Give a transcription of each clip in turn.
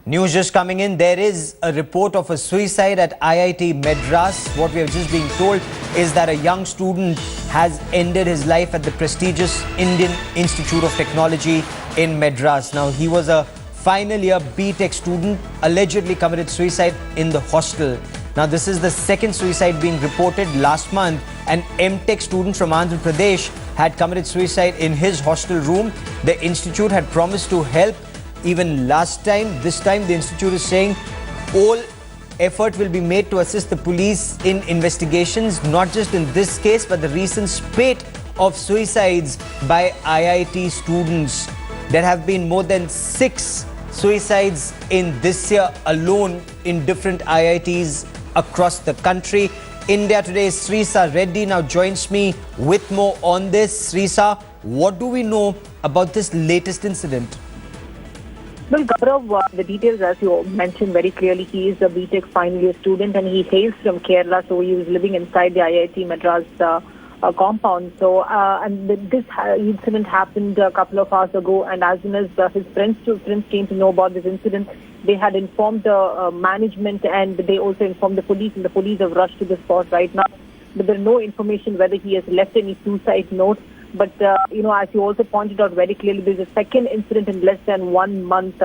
News just coming in. There is a report of a suicide at IIT-Madras. What we have just been told is that a young student has ended his life at the prestigious Indian Institute of Technology in Madras. Now, he was a final year B.Tech student, allegedly committed suicide in the hostel. Now, this is the second suicide being reported. Last month, an M.Tech student from Andhra Pradesh had committed suicide in his hostel room. The institute had promised to help even last time. This time the institute is saying all effort will be made to assist the police in investigations, not just in this case but the recent spate of suicides by IIT students. There have been more than 6 suicides in this year alone in different IITs across the country. India Today's Srisa Reddy now joins me with more on this. Srisa, what do we know about this latest incident? Well, Gaurav, the details, as you mentioned very clearly, he is a B.Tech final year student and he hails from Kerala, so he was living inside the IIT-Madras compound. So, and this incident happened a couple of hours ago, and as soon as his friends came to know about this incident, they had informed the management and they also informed the police, and the police have rushed to the spot right now. But there is no information whether he has left any suicide note. But, as you also pointed out very clearly, there's a second incident in less than 1 month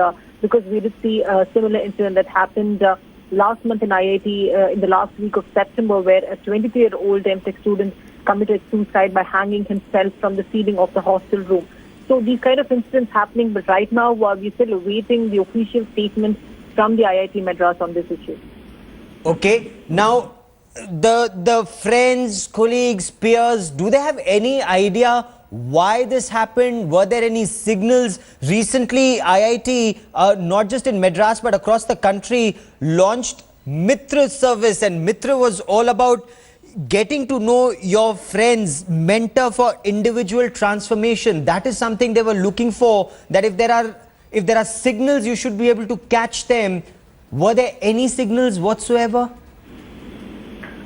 because we did see a similar incident that happened last month in IIT in the last week of September, where a 23-year-old M.Tech student committed suicide by hanging himself from the ceiling of the hostel room. So these kind of incidents happening, but right now we're still awaiting the official statement from the IIT-Madras on this issue. Okay. Now, the friends, colleagues, peers, do they have any idea why this happened? Were there any signals? Recently, IIT, not just in Madras but across the country, launched Mitra service, and Mitra was all about getting to know your friends, mentor for individual transformation. That is something they were looking for, that if there are signals, you should be able to catch them. Were there any signals whatsoever?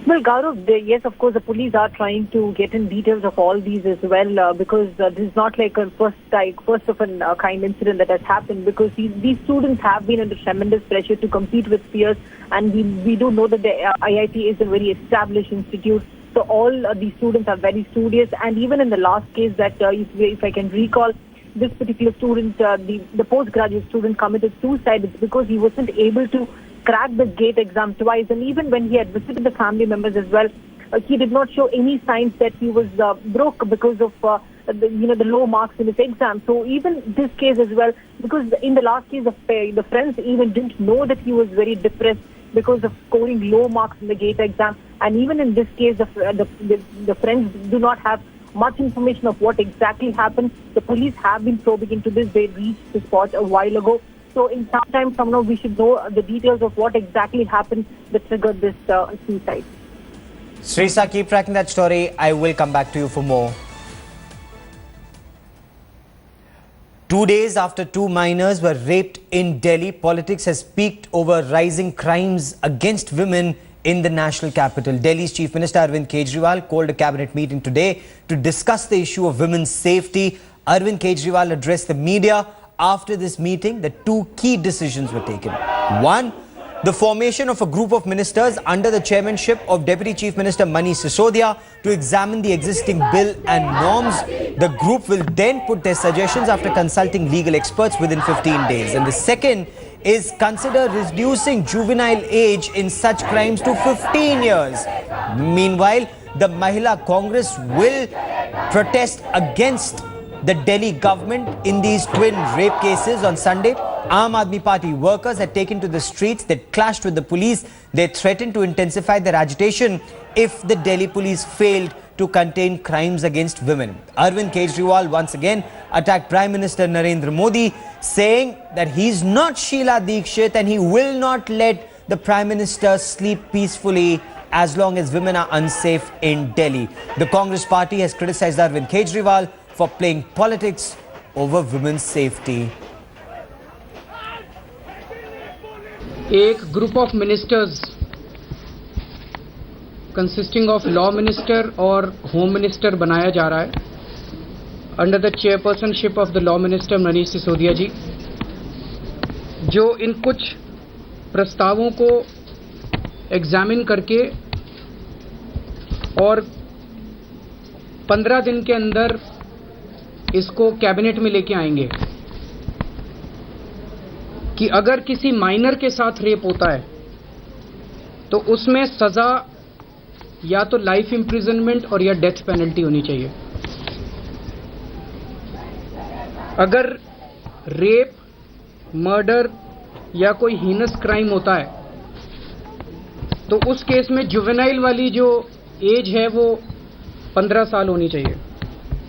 Well, Gaurav, yes, of course, the police are trying to get in details of all these as well, because this is not like a first of a kind incident that has happened, because these students have been under tremendous pressure to compete with peers, and we do know that the IIT is a very established institute. So all these students are very studious, and even in the last case that, if I can recall, this particular student, the postgraduate student committed suicide because he wasn't able to crack the GATE exam twice, and even when he had visited the family members as well, he did not show any signs that he was broke because of the low marks in his exam. So even this case as well, because in the last case the friends even didn't know that he was very depressed because of scoring low marks in the GATE exam, and even in this case the friends do not have much information of what exactly happened. The police have been probing into this. They reached the spot a while ago. So in some time from now, we should know the details of what exactly happened that triggered this suicide. Srisa, keep tracking that story. I will come back to you for more. 2 days after 2 minors were raped in Delhi, politics has peaked over rising crimes against women in the national capital. Delhi's Chief Minister Arvind Kejriwal called a cabinet meeting today to discuss the issue of women's safety. Arvind Kejriwal addressed the media. After this meeting, the 2 key decisions were taken. 1, the formation of a group of ministers under the chairmanship of Deputy Chief Minister Manish Sisodia to examine the existing bill and norms. The group will then put their suggestions after consulting legal experts within 15 days. And the second is consider reducing juvenile age in such crimes to 15 years. Meanwhile, the Mahila Congress will protest against the Delhi government in these twin rape cases. On Sunday, Aam Aadmi Party workers had taken to the streets. They clashed with the police. They threatened to intensify their agitation if the Delhi police failed to contain crimes against women. Arvind Kejriwal once again attacked Prime Minister Narendra Modi, saying that he's not Sheila Dikshit and he will not let the Prime Minister sleep peacefully as long as women are unsafe in Delhi. The Congress party has criticized Arvind Kejriwal for playing politics over women's safety. एक group of ministers consisting of law minister और home minister बनाया जा रहा है under the chairpersonship of the law minister Manish Sisodia ji. जो इन कुछ प्रस्तावों को एग्जामिन करके और 15 दिन के अंदर इसको कैबिनेट में लेके आएंगे कि अगर किसी माइनर के साथ रेप होता है तो उसमें सजा या तो लाइफ इम्प्रिजनमेंट और या डेथ पेनल्टी होनी चाहिए। अगर रेप, मर्डर या कोई हीनस क्राइम होता है तो उस केस में जुवेनाइल वाली जो एज है वो 15 साल होनी चाहिए।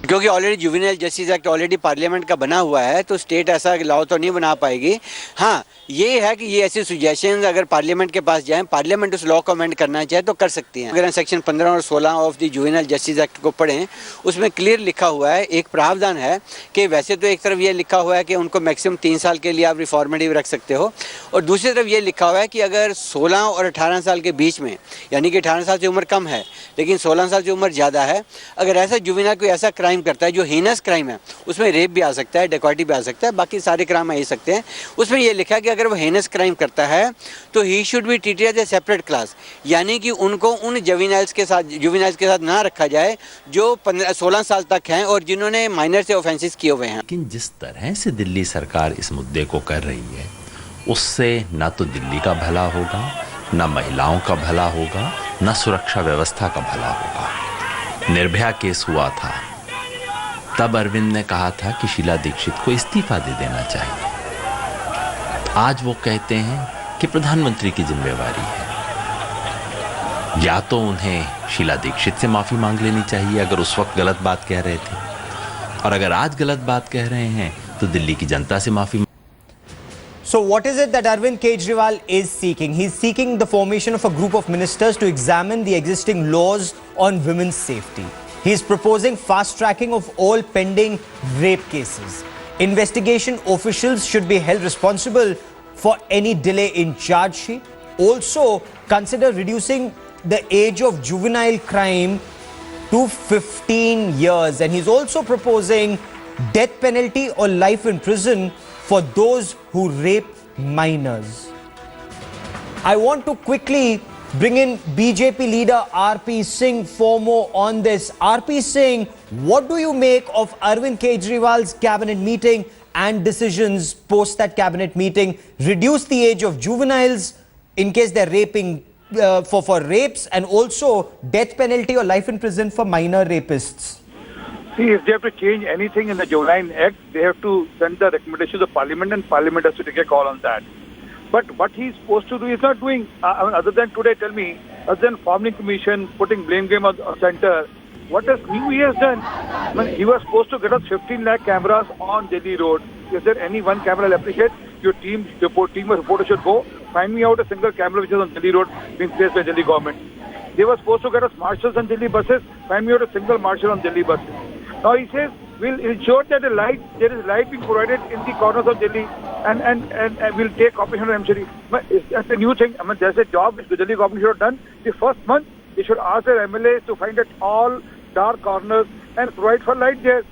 क्योंकि already juvenile justice act already parliament का बना हुआ है तो स्टेट ऐसा लॉ तो नहीं बना पाएगी। हाँ, ये है कि ये ऐसी सुजेशंस अगर पार्लियामेंट के पास जाएं, पार्लियामेंट उस लॉ को अमेंड करना चाहे तो कर सकती हैं। अगर सेक्शन 15 और 16 of the juvenile justice act को पढ़ें, उसमें क्लियर लिखा हुआ है, एक प्रावधान है कि वैसे तो एक तरफ ये लिखा हुआ है कि उनको मैक्सिमम 3 साल के लिए आप रिफॉर्मेटिव रख सकते हो, और दूसरी तरफ ये लिखा हुआ है कि अगर 16 और 18 साल के बीच में, यानी कि 18 साल से उम्र कम है लेकिन 16 साल से उम्र ज़्यादा है, अगर ऐसा जुवेनाइल कोई ऐसा क्राइम करता है जो हीनस क्राइम है, उसमें रेप भी आ सकता है, डेकॉइटी भी आ सकता है, बाकी सारे क्राइम आ ही सकते हैं, उसमें ये लिखा है कि अगर वो हीनस क्राइम करता है तो he should be treated as a separate class, यानी कि उनको उन जुवेनाइल्स के साथ ना रखा जाए जो 16 साल तक हैं और जिन्होंने माइनर से ऑफेंसेस किए हुए हैं। लेकिन जिस तरह से दिल्ली सरकार इस मुद्दे को कर रही है उससे ना तो दिल्ली का भला होगा, ना महिलाओं का भला होगा, ना सुरक्षा व्यवस्था का भला होगा। निर्भया केस हुआ था, तब अरविंद ने कहा था कि शीला दीक्षित को इस्तीफा दे देना चाहिए। आज वो कहते हैं कि प्रधानमंत्री की जिम्मेवारी है। या तो उन्हें शीला दीक्षित से माफी मांग लेनी चाहिए अगर उस वक्त गलत बात कह रहे थे, और अगर आज गलत बात कह रहे हैं तो दिल्ली की जनता से माफी। So what is it that Arvind Kejriwal is seeking? He's seeking the formation of a group of ministers to examine the existing laws on women's safety. He is proposing fast tracking of all pending rape cases. Investigation officials should be held responsible for any delay in charge sheet. Also consider reducing the age of juvenile crime to 15 years. And he's also proposing death penalty or life in prison for those who rape minors. I want to quickly bring in BJP leader RP Singh for more on this. RP Singh, what do you make of Arvind Kejriwal's cabinet meeting and decisions post that cabinet meeting? Reduce the age of juveniles in case they're raping for rapes, and also death penalty or life in prison for minor rapists. See, if they have to change anything in the Juvenile Act, they have to send the recommendation to Parliament, and Parliament has to take a call on that. But what he's supposed to do, he's not doing. Other than today, tell me, other than forming commission, putting blame game on center, what has new he has done? I mean, he was supposed to get us 15 lakh cameras on Delhi Road. Is there any one camera I'll appreciate? Your team of reporters should go find me out a single camera which is on Delhi Road being placed by Delhi government. They were supposed to get us marshals on Delhi buses. Find me out a single marshal on Delhi buses. Now he says we'll ensure that there is light being provided in the corners of Delhi, and we'll take operation on M Shari. That's a new thing. I mean, there's a job which the Delhi government should have done. The first month, they should ask their MLAs to find at all dark corners and provide for light there.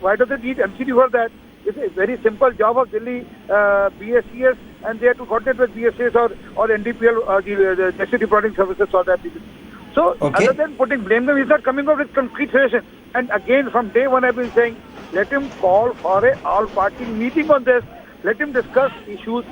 Why does it need MCD for that? It's a very simple job of Delhi BSCS, and they have to coordinate with BSCS or NDPL, the Necessity Providing Services for that. So, other than putting blame them, he's not coming up with concrete solutions. And again, from day one, I've been saying, let him call for a all-party meeting on this. Let him discuss issues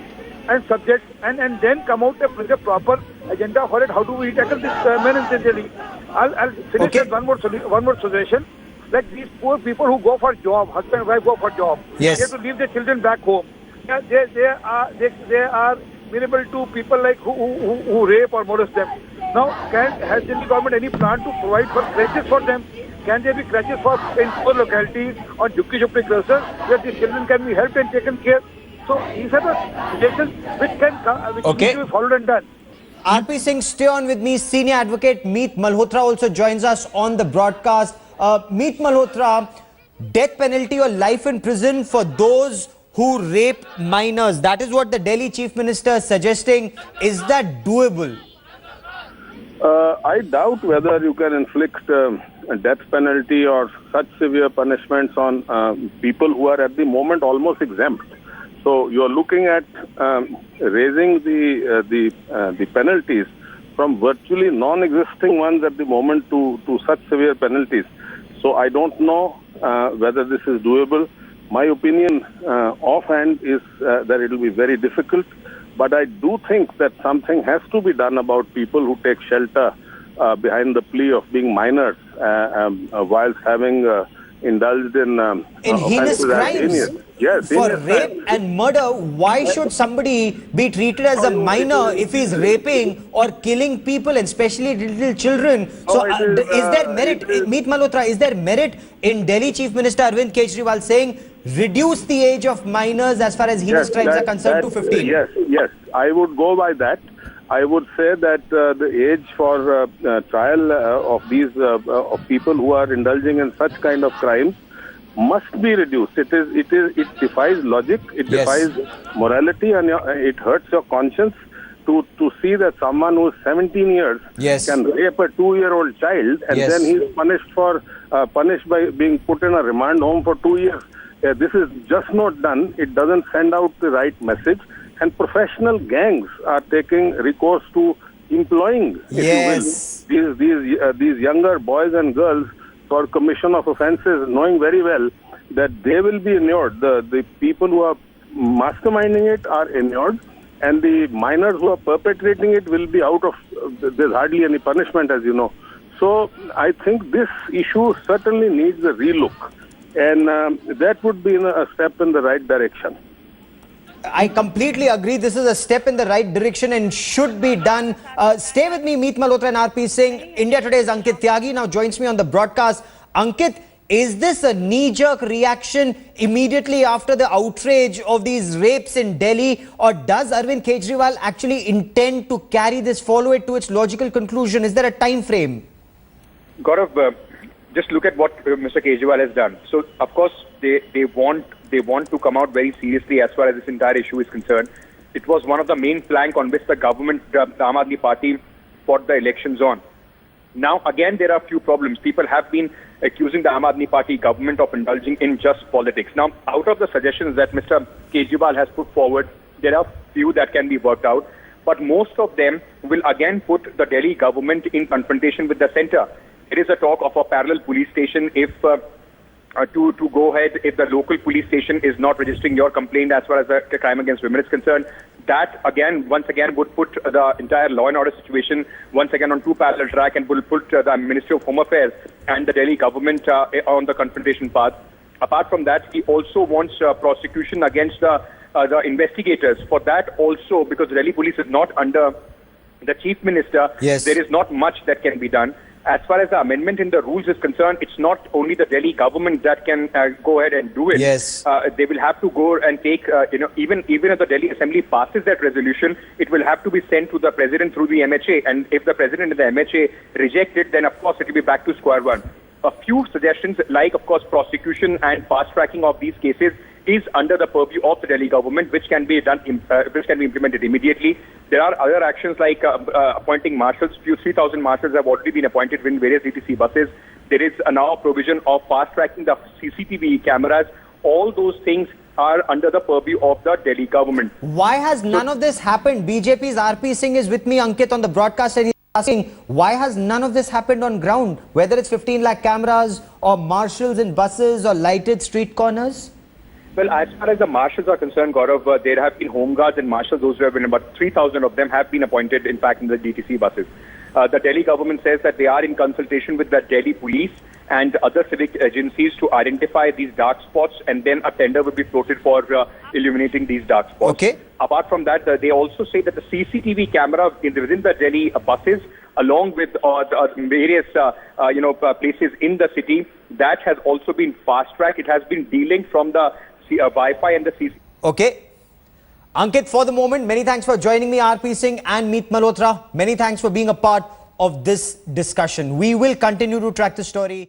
and subjects, and then come out with a proper agenda for it. How do we tackle this men in Delhi? I'll finish with one more suggestion. Like these poor people who go for job, husband and wife go for job. Yes. They have to leave their children back home. Yeah, they are vulnerable to people like who rape or molest them. Now, has Delhi government any plan to provide for crashes for them? Can there be crashes in poor localities or jukki clusters where these children can be helped and taken care? So these are the suggestions which need to be followed and done. RP Singh, stay on with me. Senior advocate Meet Malhotra also joins us on the broadcast. Meet Malhotra, death penalty or life in prison for those who rape minors. That is what the Delhi Chief Minister is suggesting. Is that doable? I doubt whether you can inflict a death penalty or such severe punishments on people who are at the moment almost exempt. So you are looking at raising the penalties from virtually non-existing ones at the moment to such severe penalties. So I don't know whether this is doable. My opinion offhand is that it will be very difficult. But I do think that something has to be done about people who take shelter behind the plea of being minors whilst having indulged in heinous offences as crimes. heinous. Yes, For heinous rape crimes. and murder, why should somebody be treated as a minor if he's raping or killing people, and especially little children? So, is there merit, Meet Malhotra, is there merit in Delhi Chief Minister Arvind Kejriwal saying reduce the age of minors as far as heinous crimes are concerned to 15? Yes, I would go by that. I would say that the age for trial of these of people who are indulging in such kind of crimes must be reduced. It defies logic, it defies morality, and it hurts your conscience to see that someone who is 17 years can rape a 2-year-old child, and then he is punished by being put in a remand home for 2 years. This is just not done. It doesn't send out the right message. And professional gangs are taking recourse to employing, if you will, these younger boys and girls for commission of offences, knowing very well that they will be inured. The people who are masterminding it are inured, and the minors who are perpetrating it will be out of, there's hardly any punishment, as you know. So I think this issue certainly needs a relook, and that would be a step in the right direction. I completely agree. This is a step in the right direction and should be done. Stay with me, Meet Malhotra and RP Singh. India Today's Ankit Tyagi now joins me on the broadcast. Ankit, is this a knee-jerk reaction immediately after the outrage of these rapes in Delhi, or does Arvind Kejriwal actually intend to carry this, follow it to its logical conclusion? Is there a time frame? Gaurav, just look at what Mr. Kejriwal has done. So, of course, they want to come out very seriously as far as this entire issue is concerned. It was one of the main plank on which the government, the Aam Aadmi Party, fought the elections on. Now, again, there are a few problems. People have been accusing the Aam Aadmi Party government of indulging in just politics. Now, out of the suggestions that Mr. Kejriwal has put forward, there are few that can be worked out, but most of them will again put the Delhi government in confrontation with the centre. There is a talk of a parallel police station if to go ahead if the local police station is not registering your complaint as far as the crime against women is concerned. That once again would put the entire law and order situation once again on two parallel track, and will put the Ministry of Home Affairs and the Delhi government on the confrontation path. Apart from that, he also wants prosecution against the investigators. For that also, because Delhi police is not under the Chief Minister, there is not much that can be done. As far as the amendment in the rules is concerned, it's not only the Delhi government that can go ahead and do it. They will have to go and take, even if the Delhi Assembly passes that resolution, it will have to be sent to the President through the MHA. And if the President and the MHA reject it, then of course it will be back to square one. A few suggestions, like of course prosecution and fast tracking of these cases, is under the purview of the Delhi government, which can be done, which can be implemented immediately. There are other actions like appointing marshals. 3,000 marshals have already been appointed in various DTC buses. There is now a provision of fast tracking the CCTV cameras. All those things are under the purview of the Delhi government. Why has none of this happened? BJP's RP Singh is with me, Ankit, on the broadcast, and he's asking, why has none of this happened on ground? Whether it's 15 lakh cameras or marshals in buses or lighted street corners? Well, as far as the marshals are concerned, Gaurav, there have been home guards and marshals. Those who have been, about 3,000 of them have been appointed, in fact, in the DTC buses. The Delhi government says that they are in consultation with the Delhi police and other civic agencies to identify these dark spots, and then a tender will be floated for illuminating these dark spots. Apart from that, they also say that the CCTV camera within the Delhi buses, along with various places in the city, that has also been fast-tracked. It has been delinked from the Wi-Fi and the CCTV. Ankit, for the moment, many thanks for joining me, RP Singh and Meet Malhotra. Many thanks for being a part of this discussion. We will continue to track the story.